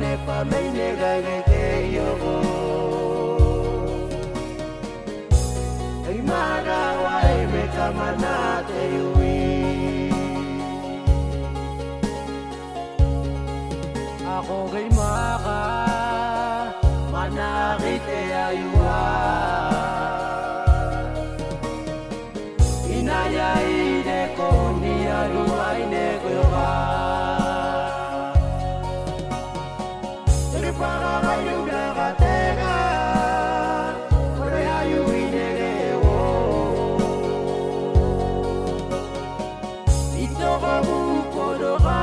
ane pa mai ne ga ke yo ai maga wai me kamana te ui ako kay maka manakit e ayuwa inayay de ko ni aluay ne ko ba para kayo nakatega para ayu inerewo ito ka bukodo ka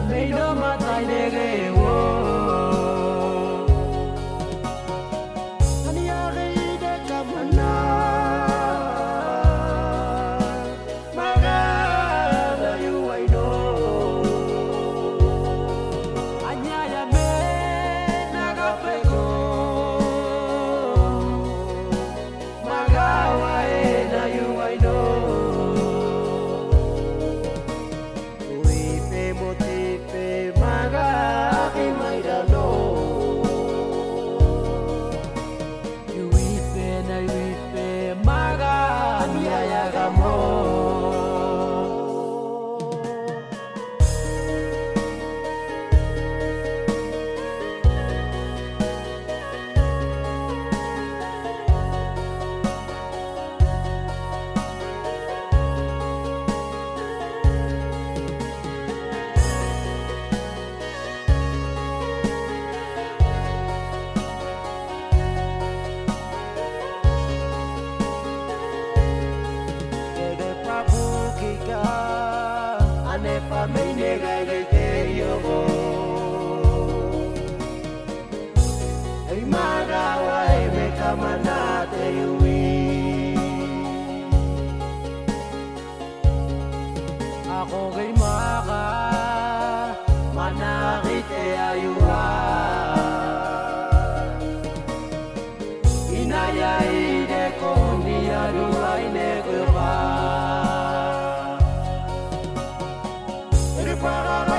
may namatay nerewo aniyari de kamana magarayu ay no ane pa mai ne ga ke yo ai maga wai me kamana te ui ako kay maka manakit e ayuwa inayay de ko ni aluay ne ko ba para